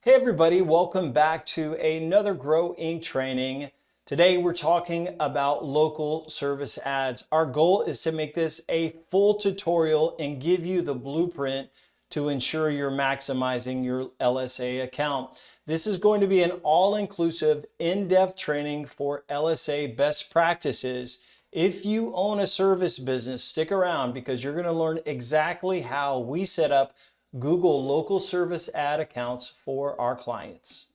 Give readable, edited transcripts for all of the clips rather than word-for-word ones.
Hey everybody, welcome back to another Grow Inc. training. Today we're talking about local service ads. Our goal is to make this a full tutorial and give you the blueprint to ensure you're maximizing your LSA account. This is going to be an all-inclusive, in-depth training for LSA best practices. If you own a service business, stick around because you're going to learn exactly how we set up Google local service ad accounts for our clients.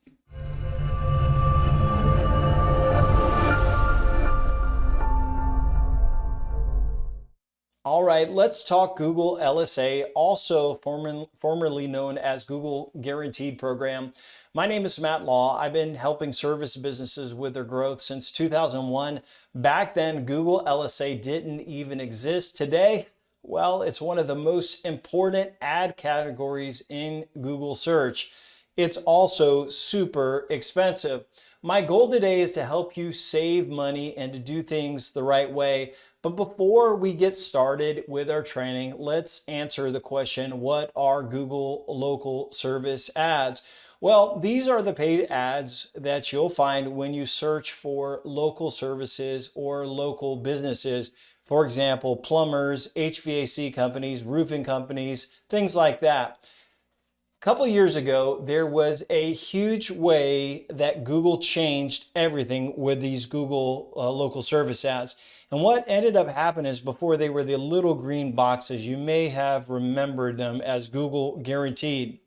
All right, let's talk Google LSA, also formerly known as Google Guaranteed Program. My name is Matt Law. I've been helping service businesses with their growth since 2001. Back then, Google LSA didn't even exist. Today, well, it's one of the most important ad categories in Google search. It's also super expensive. My goal today is to help you save money and to do things the right way. But before we get started with our training, let's answer the question, what are Google local service ads? Well, these are the paid ads that you'll find when you search for local services or local businesses. For example, plumbers, HVAC companies, roofing companies, things like that. A couple years ago, there was a huge way that Google changed everything with these Google local service ads. And what ended up happening is before they were the little green boxes, you may have remembered them as Google Guaranteed.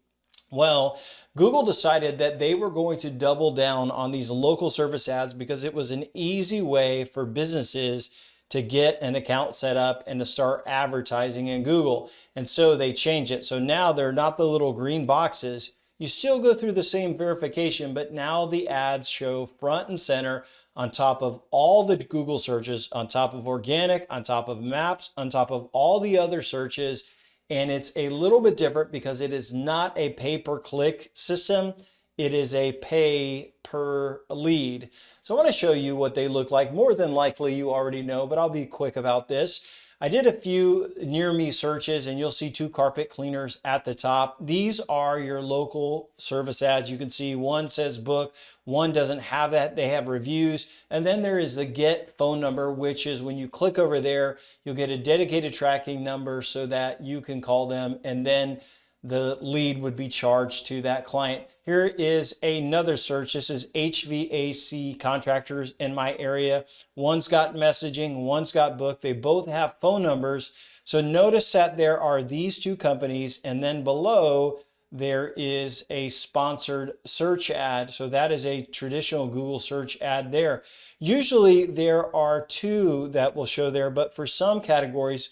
Well, Google decided that they were going to double down on these local service ads because it was an easy way for businesses to get an account set up and to start advertising in Google. And so they changed it. So now they're not the little green boxes. You still go through the same verification, but now the ads show front and center on top of all the Google searches, on top of organic, on top of maps, on top of all the other searches. And it's a little bit different because it is not a pay-per-click system. It is a pay per lead. So I want to show you what they look like. More than likely you already know, but I'll be quick about this. I did a few near me searches and you'll see two carpet cleaners at the top. These are your local service ads. You can see one says book, one doesn't have that. They have reviews. And then there is the get phone number, which is when you click over there, you'll get a dedicated tracking number so that you can call them and then the lead would be charged to that client. Here is another search. This is HVAC contractors in my area. One's got messaging, one's got book. They both have phone numbers. So notice that there are these two companies, and then below there is a sponsored search ad. So that is a traditional Google search ad there. Usually there are two that will show there, but for some categories,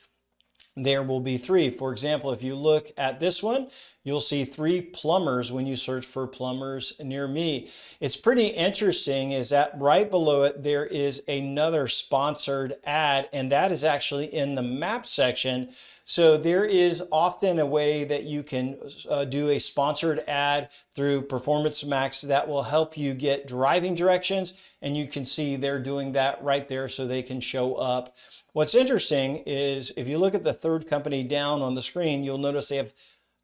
there will be three. For example, if you look at this one, you'll see 3 plumbers when you search for plumbers near me. It's pretty interesting is that right below it, there is another sponsored ad, and that is actually in the map section. So there is often a way that you can do a sponsored ad through Performance Max that will help you get driving directions. And you can see they're doing that right there so they can show up. What's interesting is if you look at the third company down on the screen, you'll notice they have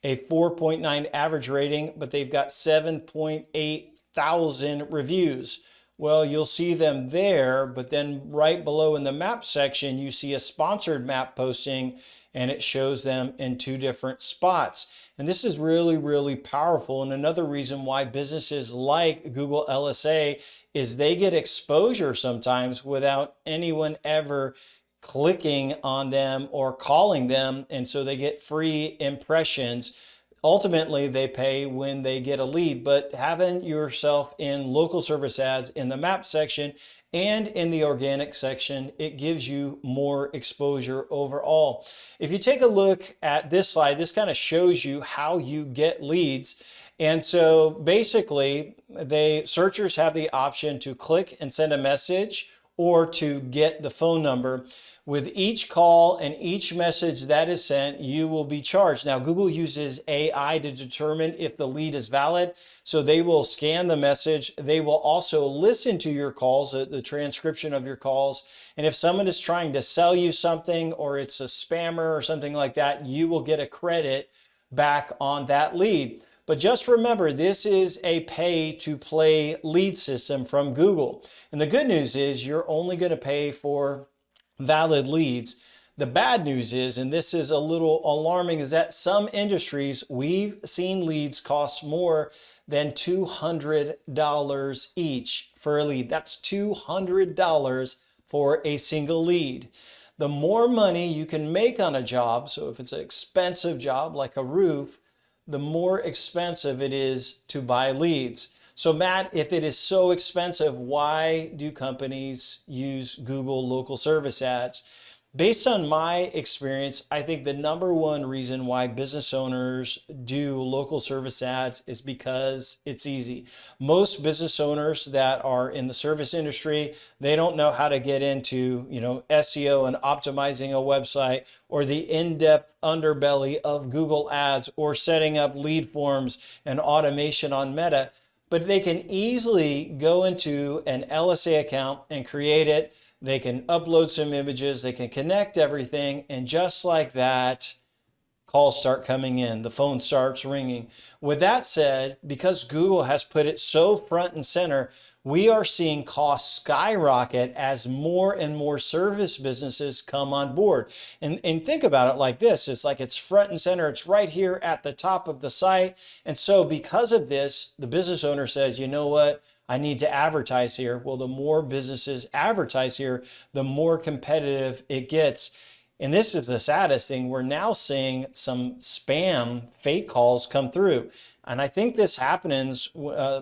a 4.9 average rating, but they've got 7.8 thousand reviews. Well, you'll see them there, but then right below in the map section, you see a sponsored map posting and it shows them in 2 different spots. And this is really, really powerful. And another reason why businesses like Google LSA is they get exposure sometimes without anyone ever clicking on them or calling them. And so they get free impressions. Ultimately, they pay when they get a lead, but having yourself in local service ads in the map section and in the organic section, it gives you more exposure overall. If you take a look at this slide, this kind of shows you how you get leads. And so basically, searchers have the option to click and send a message or to get the phone number. With each call and each message that is sent, you will be charged. Now, Google uses AI to determine if the lead is valid. So they will scan the message. They will also listen to your calls, the transcription of your calls. And if someone is trying to sell you something or it's a spammer or something like that, you will get a credit back on that lead. But just remember, this is a pay to play lead system from Google. And the good news is you're only going to pay for valid leads. The bad news is, and this is a little alarming, is that some industries we've seen leads cost more than $200 each for a lead. That's $200 for a single lead. The more money you can make on a job, so if it's an expensive job like a roof, the more expensive it is to buy leads. So Matt, if it is so expensive, why do companies use Google local service ads? Based on my experience, I think the number one reason why business owners do local service ads is because it's easy. Most business owners that are in the service industry, they don't know how to get into, SEO and optimizing a website, or the in-depth underbelly of Google Ads, or setting up lead forms and automation on Meta. But they can easily go into an LSA account and create it. They can upload some images, they can connect everything, and just like that, calls start coming in, the phone starts ringing. With that said, because Google has put it so front and center, we are seeing costs skyrocket as more and more service businesses come on board. And think about it like this, it's like it's front and center, it's right here at the top of the site. And so because of this, the business owner says, you know what? I need to advertise here. Well, the more businesses advertise here, the more competitive it gets. And this is the saddest thing. We're now seeing some spam fake calls come through. And I think this happens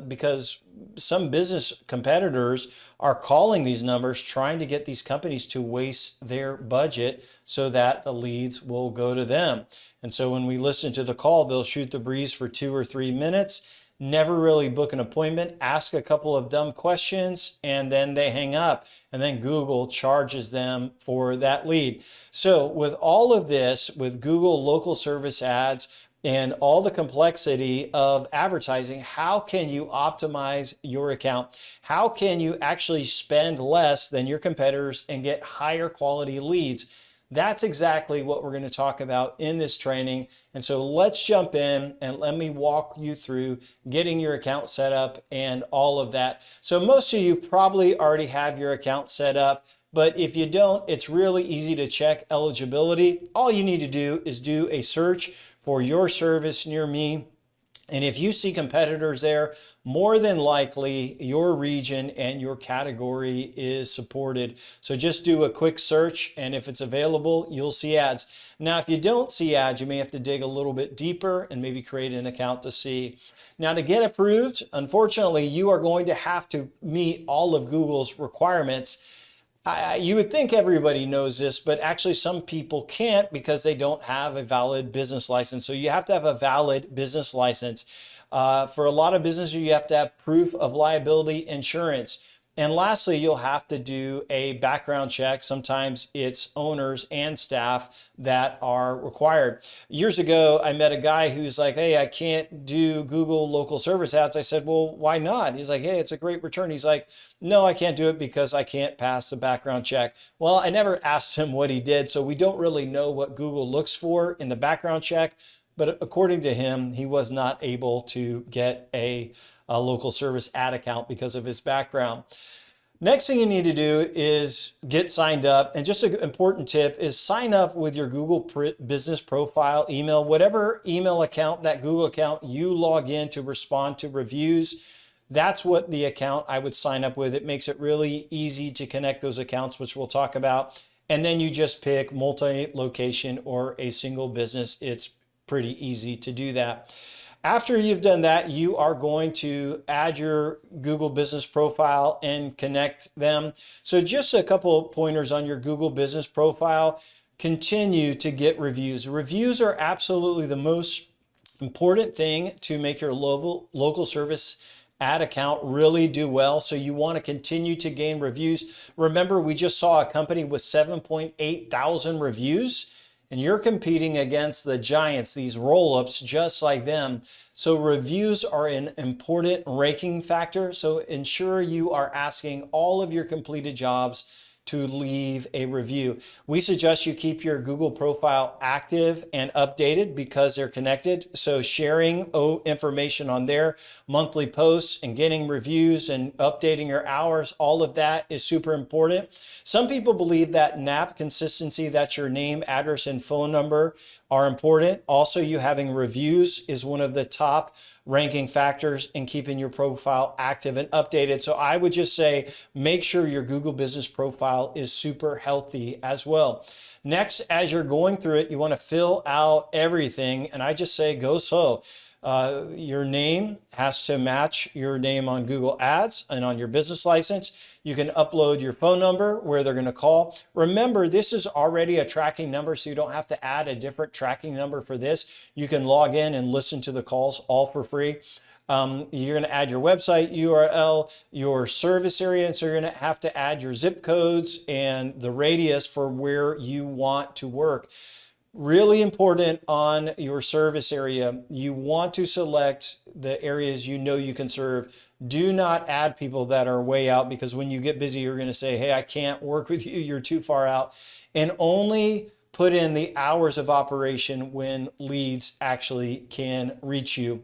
because some business competitors are calling these numbers, trying to get these companies to waste their budget so that the leads will go to them. And so when we listen to the call, they'll shoot the breeze for 2 or 3 minutes, never really book an appointment, ask a couple of dumb questions, and then they hang up, and then Google charges them for that lead. So with all of this, with Google local service ads and all the complexity of advertising, how can you optimize your account? How can you actually spend less than your competitors and get higher quality leads? That's exactly what we're going to talk about in this training. And so let's jump in and let me walk you through getting your account set up and all of that. So most of you probably already have your account set up, but if you don't, it's really easy to check eligibility. All you need to do is do a search for your service near me. And if you see competitors there, more than likely your region and your category is supported. So just do a quick search, and if it's available, you'll see ads. Now, if you don't see ads, you may have to dig a little bit deeper and maybe create an account to see. Now, to get approved, unfortunately, you are going to have to meet all of Google's requirements. You would think everybody knows this, but actually some people can't because they don't have a valid business license. So you have to have a valid business license. For a lot of businesses, you have to have proof of liability insurance. And lastly, you'll have to do a background check. Sometimes it's owners and staff that are required. Years ago, I met a guy who's like, hey, I can't do Google local service ads. I said, well, why not? He's like, hey, it's a great return. He's like, no, I can't do it because I can't pass the background check. Well, I never asked him what he did, so we don't really know what Google looks for in the background check. But according to him, he was not able to get a local service ad account because of his background. Next thing you need to do is get signed up. And just an important tip is sign up with your Google business profile email, whatever email account, that Google account you log in to respond to reviews. That's what the account I would sign up with. It makes it really easy to connect those accounts, which we'll talk about. And then you just pick multi-location or a single business. It's pretty easy to do that. After you've done that, you are going to add your Google business profile and connect them. So just a couple of pointers on your Google business profile. Continue to get reviews. Reviews are absolutely the most important thing to make your local service ad account really do well. So you want to continue to gain reviews. Remember, we just saw a company with 7.8 thousand reviews. And you're competing against the giants, these roll-ups just like them. So reviews are an important ranking factor. So ensure you are asking all of your completed jobs to leave a review. We suggest you keep your Google profile active and updated because they're connected. So sharing information on their monthly posts and getting reviews and updating your hours, all of that is super important. Some people believe that NAP consistency, that's your name, address, and phone number, are important. Also, you having reviews is one of the top ranking factors in keeping your profile active and updated. So I would just say, make sure your Google business profile is super healthy as well. Next, as you're going through it, you want to fill out everything. And I just say, go slow. Your name has to match your name on Google Ads and on your business license. You can upload your phone number where they're going to call. Remember, this is already a tracking number, so you don't have to add a different tracking number for this. You can log in and listen to the calls all for free. You're going to add your website URL, your service area, and so you're going to have to add your zip codes and the radius for where you want to work. Really important on your service area, you want to select the areas you know you can serve. Do not add people that are way out, because when you get busy, you're going to say, hey, I can't work with you, you're too far out. And only put in the hours of operation when leads actually can reach you.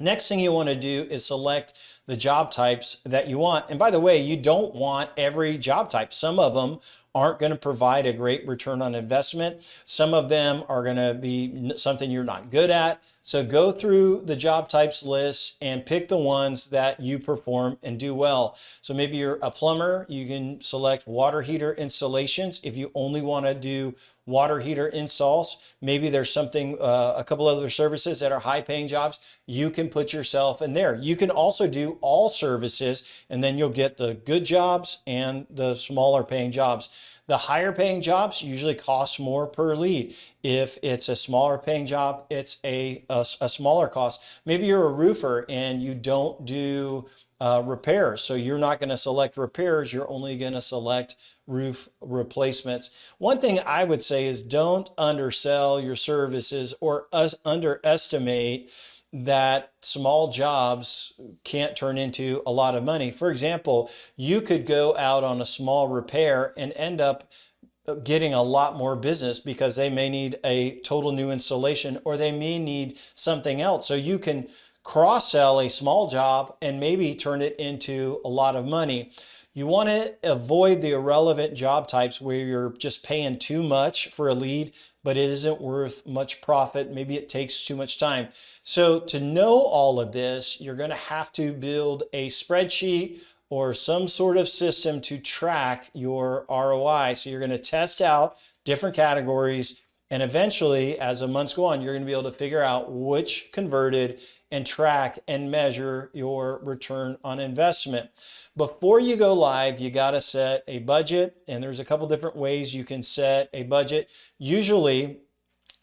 Next thing you want to do is select the job types that you want. And by the way, you don't want every job type. Some of them aren't going to provide a great return on investment. Some of them are going to be something you're not good at. So go through the job types list and pick the ones that you perform and do well. So maybe you're a plumber, you can select water heater installations if you only want to do water heater installs. Maybe there's something, a couple other services that are high paying jobs. You can put yourself in there. You can also do all services, and then you'll get the good jobs and the smaller paying jobs. The higher paying jobs usually cost more per lead. If it's a smaller paying job, it's a smaller cost. Maybe you're a roofer and you don't do repairs. So you're not going to select repairs. You're only going to select roof replacements. One thing I would say is don't undersell your services or underestimate that small jobs can't turn into a lot of money. For example, you could go out on a small repair and end up getting a lot more business because they may need a total new installation or they may need something else. So you can cross-sell a small job and maybe turn it into a lot of money. You want to avoid the irrelevant job types where you're just paying too much for a lead, but it isn't worth much profit. Maybe it takes too much time. So to know all of this, you're going to have to build a spreadsheet or some sort of system to track your ROI. So you're going to test out different categories, and eventually, as the months go on, you're going to be able to figure out which converted and track and measure your return on investment. Before you go live, you got to set a budget, and there's a couple different ways you can set a budget. Usually,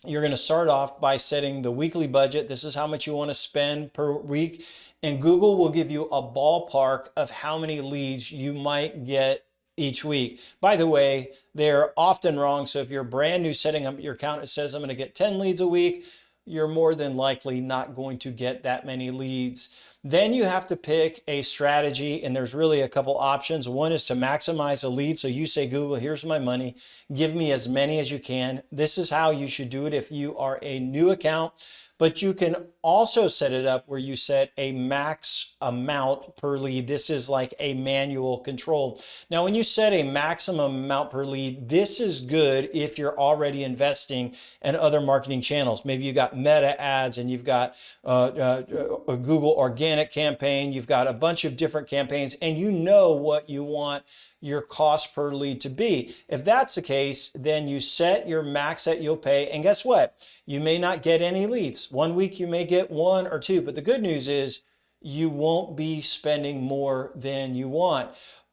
you're going to start off by setting the weekly budget. This is how much you want to spend per week, and Google will give you a ballpark of how many leads you might get each week. By the way, they're often wrong. So if you're brand new setting up your account, it says I'm going to get 10 leads a week. You're more than likely not going to get that many leads. Then you have to pick a strategy, and there's really a couple options. One is to maximize a lead. So you say, Google, here's my money. Give me as many as you can. This is how you should do it if you are a new account. But you can also set it up where you set a max amount per lead. This is like a manual control. Now, when you set a maximum amount per lead, this is good if you're already investing in other marketing channels. Maybe you got Meta ads and you've got a Google organic campaign. You've got a bunch of different campaigns, and you know what you want your cost per lead to be. If that's the case, then you set your max that you'll pay, and guess what? You may not get any leads. One week you may get one or two, but the good news is you won't be spending more than you want.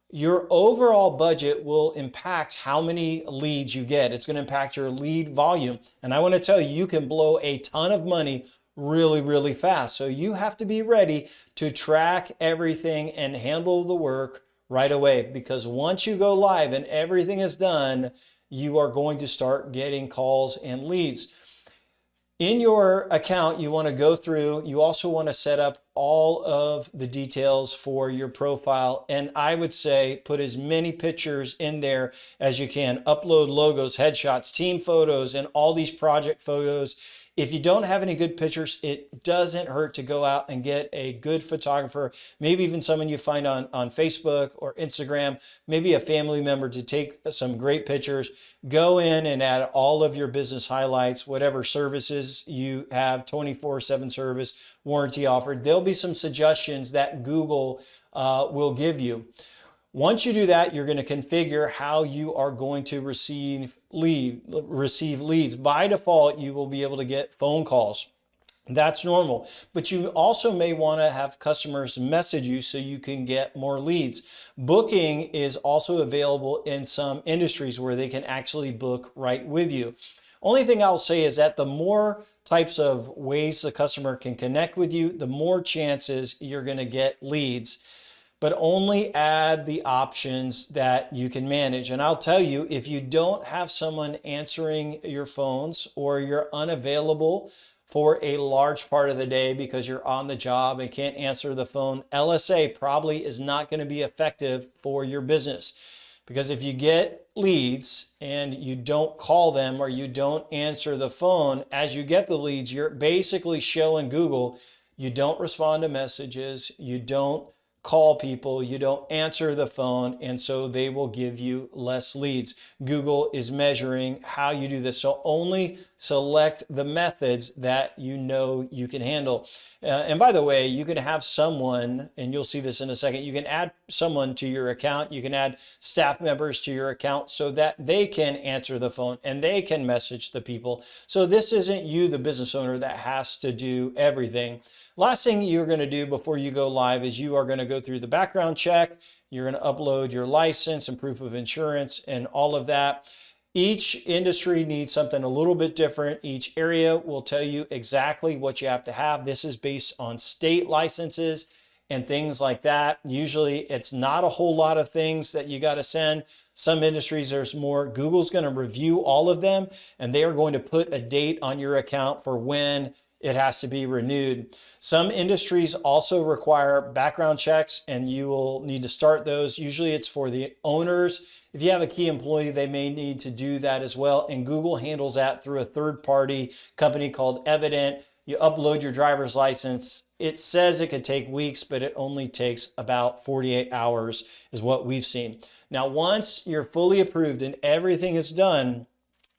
Your overall budget will impact how many leads you get. It's going to impact your lead volume. And I want to tell you, you can blow a ton of money really, really fast. So you have to be ready to track everything and handle the work right away, because once you go live and everything is done, you are going to start getting calls and leads. In your account, you want to go through, you also want to set up all of the details for your profile. And I would say put as many pictures in there as you can. Upload logos, headshots, team photos, and all these project photos. If you don't have any good pictures, it doesn't hurt to go out and get a good photographer, maybe even someone you find on Facebook or Instagram, maybe a family member to take some great pictures. Go in and add all of your business highlights, whatever services you have, 24/7 service, warranty offered. There'll be some suggestions that Google will give you. Once you do that, you're going to configure how you are going to receive leads. By default, you will be able to get phone calls. That's normal, but you also may want to have customers message you so you can get more leads. Booking is also available in some industries where they can actually book right with you. Only thing I'll say is that the more types of ways the customer can connect with you, the more chances you're going to get leads. But only add the options that you can manage. And I'll tell you, if you don't have someone answering your phones or you're unavailable for a large part of the day because you're on the job and can't answer the phone, LSA probably is not going to be effective for your business. Because if you get leads and you don't call them or you don't answer the phone, as you get the leads, you're basically showing Google you don't respond to messages, you don't call people, you don't answer the phone, and so they will give you less leads. Google is measuring how you do this, so only select the methods that you know you can handle. And by the way, you can have someone, and you'll see this in a second, you can add someone to your account, you can add staff members to your account so that they can answer the phone and they can message the people. So this isn't you, the business owner, that has to do everything. Last thing you're going to do before you go live is you are going to go through the background check. You're going to upload your license and proof of insurance and all of that. Each industry needs something a little bit different. Each area will tell you exactly what you have to have. This is based on state licenses and things like that. Usually it's not a whole lot of things that you got to send. Some industries there's more. Google's going to review all of them and they are going to put a date on your account for when it has to be renewed. Some industries also require background checks and you will need to start those. Usually it's for the owners. If you have a key employee, they may need to do that as well. And Google handles that through a third-party company called Evident. You upload your driver's license. It says it could take weeks, but it only takes about 48 hours is what we've seen. Now, once you're fully approved and everything is done,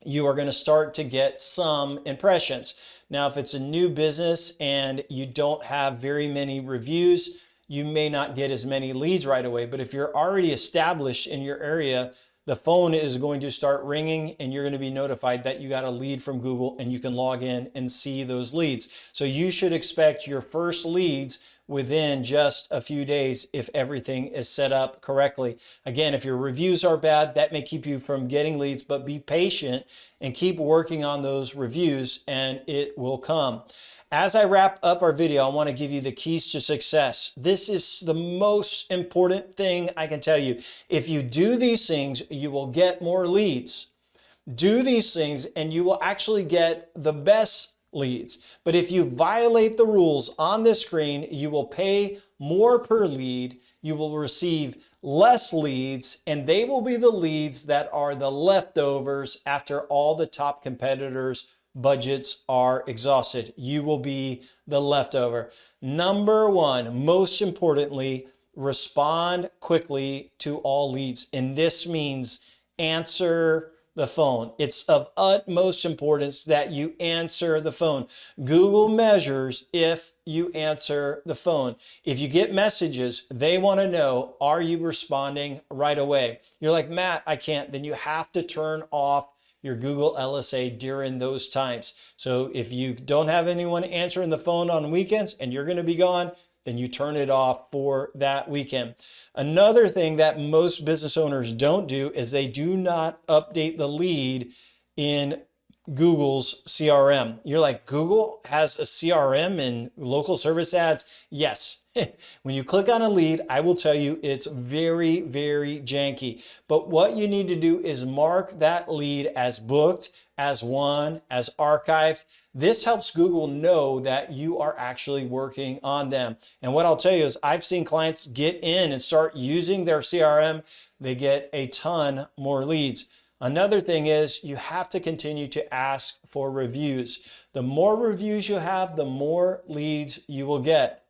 you are going to start to get some impressions. Now, if it's a new business and you don't have very many reviews, you may not get as many leads right away. But if you're already established in your area, the phone is going to start ringing and you're going to be notified that you got a lead from Google and you can log in and see those leads. So you should expect your first leads within just a few days if everything is set up correctly. Again, if your reviews are bad, that may keep you from getting leads, but be patient and keep working on those reviews and it will come. As I wrap up our video, I want to give you the keys to success. This is the most important thing I can tell you. If you do these things, you will get more leads. Do these things and you will actually get the best leads. But if you violate the rules on this screen, you will pay more per lead, you will receive less leads, and they will be the leads that are the leftovers after all the top competitors' budgets are exhausted. You will be the leftover. Number one, most importantly, respond quickly to all leads. And this means answer the phone. It's of utmost importance that you answer the phone. Google measures if you answer the phone. If you get messages, they want to know, are you responding right away? You're like, Matt, I can't. Then you have to turn off your Google LSA during those times. So if you don't have anyone answering the phone on weekends and you're going to be gone, then you turn it off for that weekend. Another thing that most business owners don't do is they do not update the lead in Google's CRM. You're like, Google has a CRM in local service ads? Yes. When you click on a lead, I will tell you it's very, very janky. But what you need to do is mark that lead as booked, as won, as archived. This helps Google know that you are actually working on them. And what I'll tell you is I've seen clients get in and start using their CRM. They get a ton more leads. Another thing is you have to continue to ask for reviews. The more reviews you have, the more leads you will get.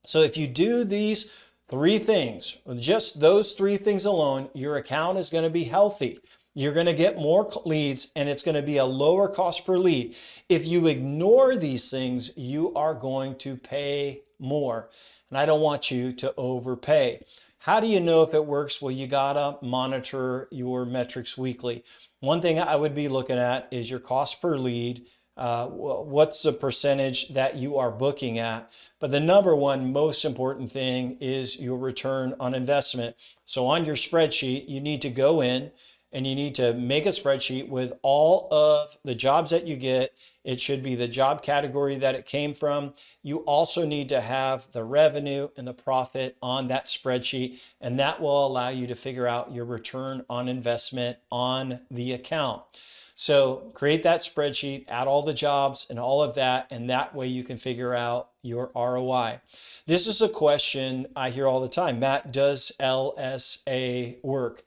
So if you do these three things, just those three things alone, your account is going to be healthy. You're going to get more leads and it's going to be a lower cost per lead. If you ignore these things, you are going to pay more. And I don't want you to overpay. How do you know if it works? Well, you gotta monitor your metrics weekly. One thing I would be looking at is your cost per lead. What's the percentage that you are booking at? But the number one most important thing is your return on investment. So on your spreadsheet, you need to go in and you need to make a spreadsheet with all of the jobs that you get. It should be the job category that it came from. You also need to have the revenue and the profit on that spreadsheet, and that will allow you to figure out your return on investment on the account. So create that spreadsheet, add all the jobs and all of that, and that way you can figure out your ROI. This is a question I hear all the time. Matt, does LSA work?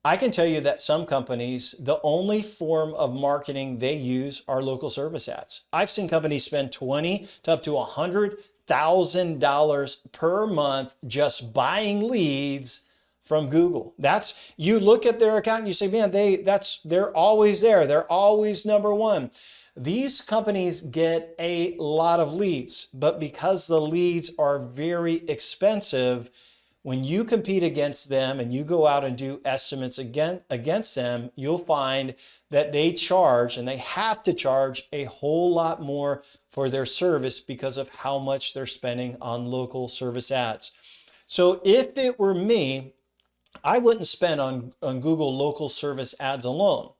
I can tell you that some companies, the only form of marketing they use are local service ads. I've seen companies spend $20,000 to up to $100,000 per month just buying leads from Google. You look at their account and you say, man, they're always there. They're always number one. These companies get a lot of leads, but because the leads are very expensive, when you compete against them and you go out and do estimates against them, you'll find that they charge, and they have to charge, a whole lot more for their service because of how much they're spending on local service ads. So if it were me, I wouldn't spend on Google local service ads alone.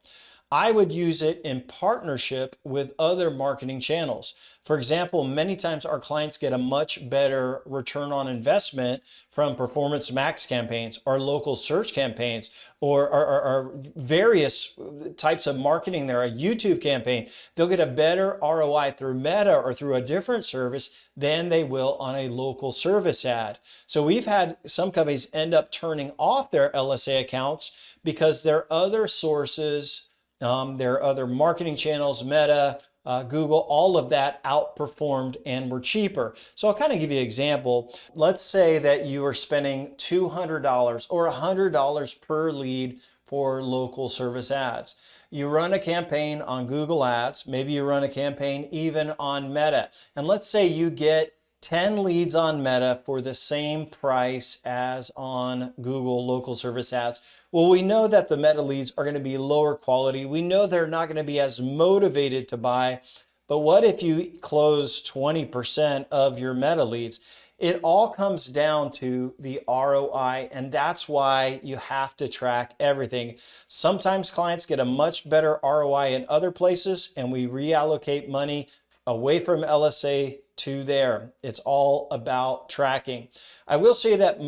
I would use it in partnership with other marketing channels. For example, many times our clients get a much better return on investment from Performance Max campaigns or local search campaigns or various types of marketing there, a YouTube campaign. They'll get a better ROI through Meta or through a different service than they will on a local service ad. So we've had some companies end up turning off their LSA accounts because their other sources, their other marketing channels, Meta, Google, all of that outperformed and were cheaper. So I'll kind of give you an example. Let's say that you are spending $200 or $100 per lead for local service ads. You run a campaign on Google Ads, maybe you run a campaign even on Meta. And let's say you get 10 leads on Meta for the same price as on Google local service ads. Well, we know that the Meta leads are going to be lower quality. We know they're not going to be as motivated to buy. But what if you close 20% of your Meta leads? It all comes down to the ROI, and that's why you have to track everything. Sometimes clients get a much better ROI in other places, and we reallocate money away from LSA to there. It's all about tracking. I will say that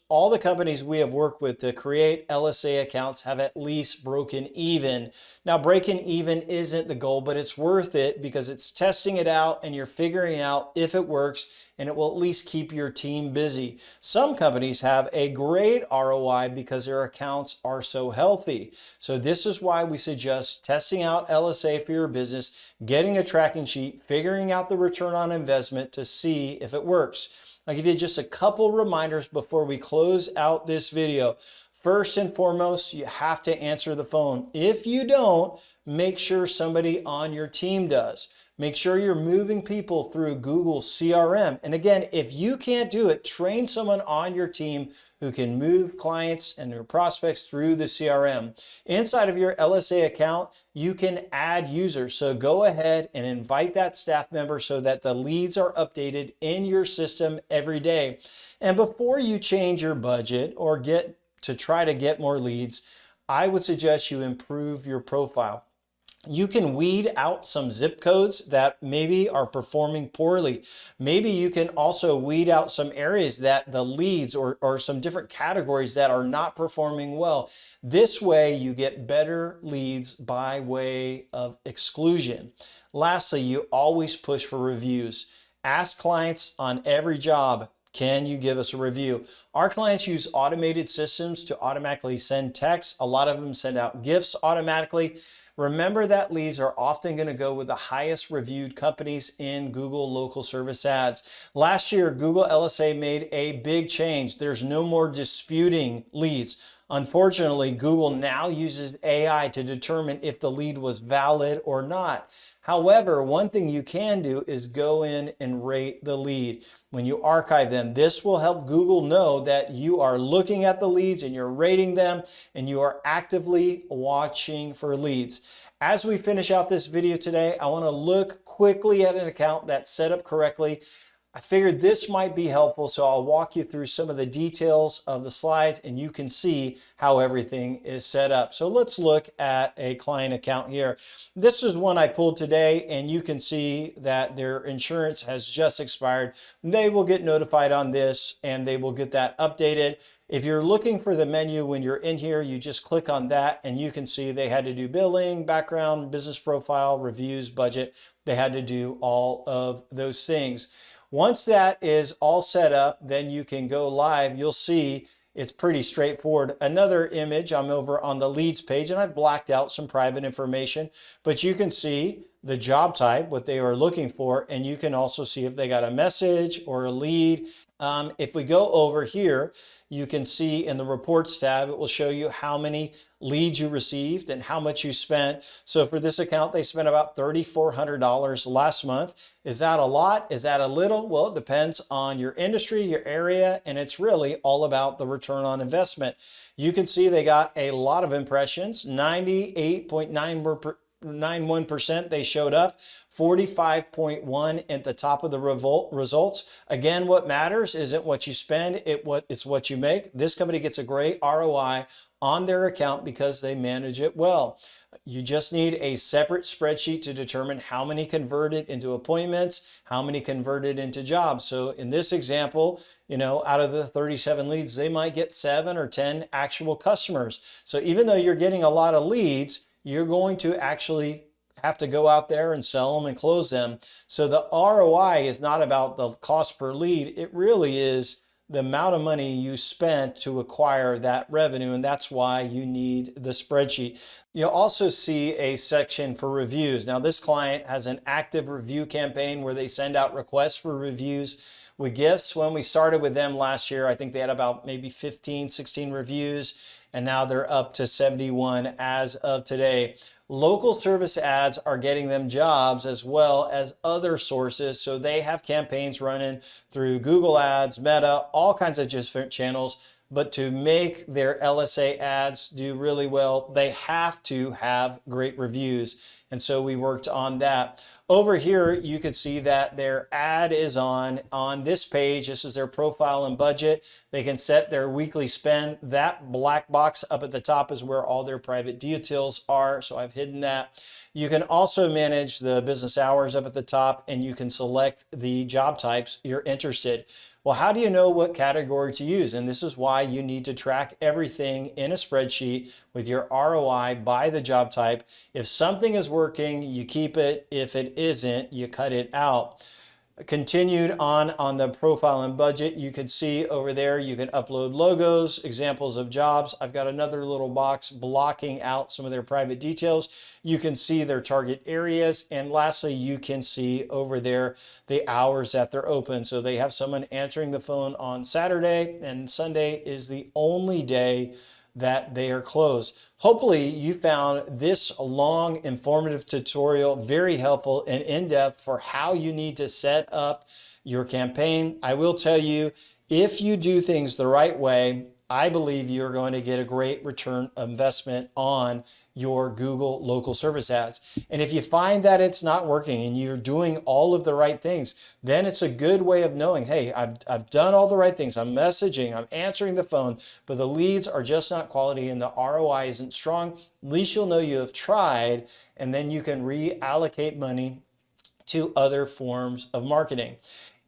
all the companies we have worked with to create LSA accounts have at least broken even. Now, breaking even isn't the goal, but it's worth it because it's testing it out and you're figuring out if it works, and it will at least keep your team busy. Some companies have a great ROI because their accounts are so healthy. So this is why we suggest testing out LSA for your business, getting a tracking sheet, figuring out the return on investment to see if it works. I'll give you just a couple reminders before we close out this video. First and foremost, you have to answer the phone. If you don't, make sure somebody on your team does. Make sure you're moving people through Google CRM. And again, if you can't do it, train someone on your team who can move clients and their prospects through the CRM. Inside of your LSA account, you can add users. So go ahead and invite that staff member so that the leads are updated in your system every day. And before you change your budget or try to get more leads, I would suggest you improve your profile. You can weed out some zip codes that maybe are performing poorly. Maybe you can also weed out some areas that the leads or some different categories that are not performing well. This way you get better leads by way of exclusion. Lastly, you always push for reviews. Ask clients on every job, can you give us a review? Our clients use automated systems to automatically send texts. A lot of them send out gifts automatically. Remember that leads are often going to go with the highest reviewed companies in Google local service ads. Last year, Google LSA made a big change. There's no more disputing leads. Unfortunately, Google now uses AI to determine if the lead was valid or not. However, one thing you can do is go in and rate the lead. When you archive them, this will help Google know that you are looking at the leads and you're rating them and you are actively watching for leads. As we finish out this video today, I want to look quickly at an account that's set up correctly. I figured this might be helpful, so I'll walk you through some of the details of the slides and you can see how everything is set up. So let's look at a client account here. This is one I pulled today and you can see that their insurance has just expired. They will get notified on this and they will get that updated. If you're looking for the menu when you're in here, you just click on that and you can see they had to do billing, background, business profile, reviews, budget. They had to do all of those things. Once that is all set up, then you can go live. You'll see it's pretty straightforward. Another image, I'm over on the leads page and I've blacked out some private information, but you can see the job type, what they are looking for, and you can also see if they got a message or a lead. If we go over here, you can see in the reports tab, it will show you how many leads you received and how much you spent. So for this account, they spent about $3,400 last month. Is that a lot? Is that a little? Well, it depends on your industry, your area, and it's really all about the return on investment. You can see they got a lot of impressions, 98.91% they showed up, 45.1 at the top of the results. Again, what matters isn't what you spend, it's what you make. This company gets a great ROI on their account because they manage it well. You just need a separate spreadsheet to determine how many converted into appointments, how many converted into jobs. So in this example, out of the 37 leads, they might get 7 or 10 actual customers. So even though you're getting a lot of leads, you're going to actually have to go out there and sell them and close them. So the ROI is not about the cost per lead. It really is the amount of money you spent to acquire that revenue, and that's why you need the spreadsheet. You'll also see a section for reviews. Now, this client has an active review campaign where they send out requests for reviews with gifts. When we started with them last year, I think they had about maybe 15, 16 reviews, and now they're up to 71 as of today. Local service ads are getting them jobs as well as other sources. So they have campaigns running through Google Ads, Meta, all kinds of different channels. But to make their LSA ads do really well, they have to have great reviews. And so we worked on that. Over here, you can see that their ad is on this page. This is their profile and budget. They can set their weekly spend. That black box up at the top is where all their private details are. So I've hidden that. You can also manage the business hours up at the top, and you can select the job types you're interested. Well, how do you know what category to use? And this is why you need to track everything in a spreadsheet with your ROI by the job type. If something is working, you keep it. If it isn't, you cut it out. Continued on the profile and budget, you can see over there, you can upload logos, examples of jobs. I've got another little box blocking out some of their private details. You can see their target areas. And lastly, you can see over there the hours that they're open. So they have someone answering the phone on Saturday, and Sunday is the only day that they are closed. Hopefully you found this long informative tutorial very helpful and in-depth for how you need to set up your campaign. I will tell you, if you do things the right way, I believe you're going to get a great return of investment on your Google local service ads. And if you find that it's not working and you're doing all of the right things, then it's a good way of knowing, hey, I've done all the right things. I'm messaging, I'm answering the phone, but the leads are just not quality and the ROI isn't strong. At least you'll know you have tried, and then you can reallocate money to other forms of marketing.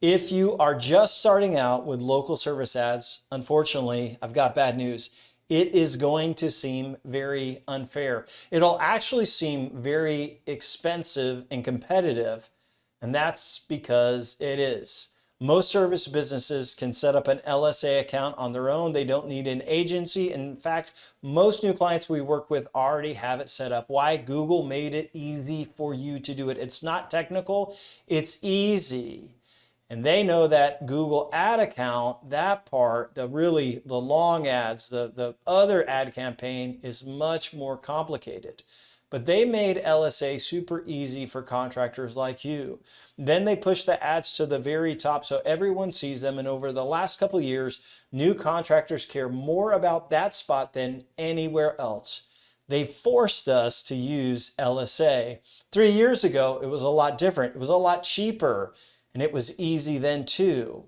If you are just starting out with local service ads, unfortunately, I've got bad news. It is going to seem very unfair. It'll actually seem very expensive and competitive, and that's because it is. Most service businesses can set up an LSA account on their own. They don't need an agency. In fact, most new clients we work with already have it set up. Why? Google made it easy for you to do it. It's not technical, it's easy. And they know that Google ad account, that part, the long ads, the other ad campaign is much more complicated. But they made LSA super easy for contractors like you. Then they push the ads to the very top so everyone sees them. And over the last couple of years, new contractors care more about that spot than anywhere else. They forced us to use LSA. 3 years ago, it was a lot different. It was a lot cheaper, and it was easy then too.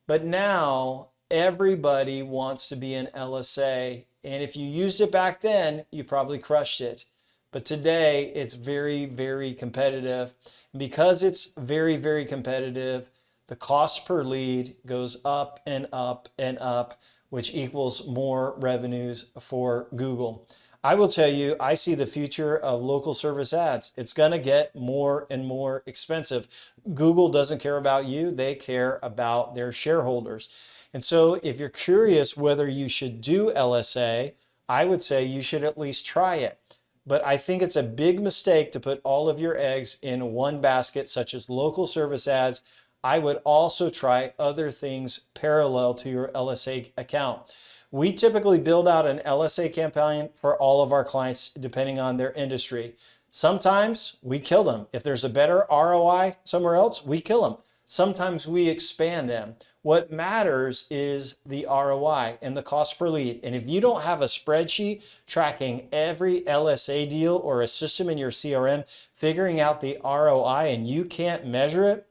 But now everybody wants to be an LSA. And if you used it back then, you probably crushed it. But today it's very, very competitive. Because it's very, very competitive, the cost per lead goes up and up and up, which equals more revenues for Google. I will tell you, I see the future of local service ads. It's going to get more and more expensive. Google doesn't care about you. They care about their shareholders. And so if you're curious whether you should do LSA, I would say you should at least try it. But I think it's a big mistake to put all of your eggs in one basket, such as local service ads. I would also try other things parallel to your LSA account. We typically build out an LSA campaign for all of our clients, depending on their industry. Sometimes we kill them. If there's a better ROI somewhere else, we kill them. Sometimes we expand them. What matters is the ROI and the cost per lead. And if you don't have a spreadsheet tracking every LSA deal or a system in your CRM, figuring out the ROI, and you can't measure it,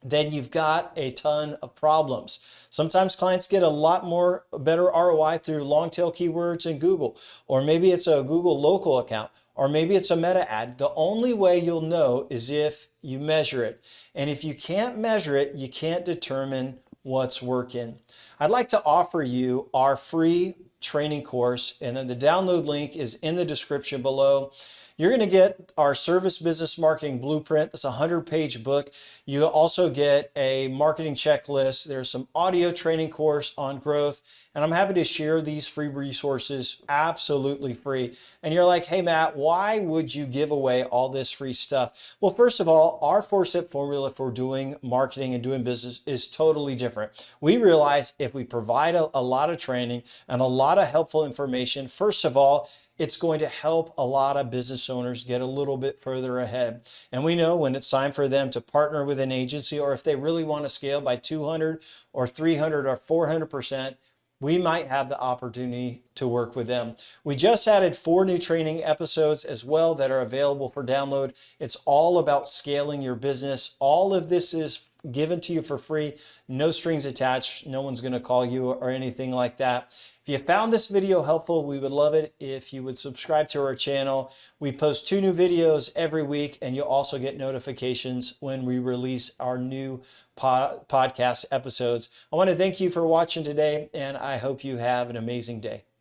then you've got a ton of problems. Sometimes clients get a lot more better ROI through long tail keywords in Google, or maybe it's a Google local account, or maybe it's a meta ad. The only way you'll know is if you measure it. And if you can't measure it, you can't determine what's working. I'd like to offer you our free training course, and then the download link is in the description below. You're going to get our Service Business Marketing Blueprint. It's a 100-page book. You also get a marketing checklist. There's some audio training course on growth, and I'm happy to share these free resources absolutely free. And you're like, hey, Matt, why would you give away all this free stuff? Well, first of all, our 4-step formula for doing marketing and doing business is totally different. We realize if we provide a lot of training and a lot of helpful information, first of all, it's going to help a lot of business owners get a little bit further ahead. And we know when it's time for them to partner with an agency, or if they really want to scale by 200 or 300 or 400%, we might have the opportunity to work with them. We just added 4 new training episodes as well that are available for download. It's all about scaling your business. All of this is given to you for free, no strings attached. No one's going to call you or anything like that. If you found this video helpful, we would love it if you would subscribe to our channel. We post 2 new videos every week, and you'll also get notifications when we release our new podcast episodes. I want to thank you for watching today, and I hope you have an amazing day.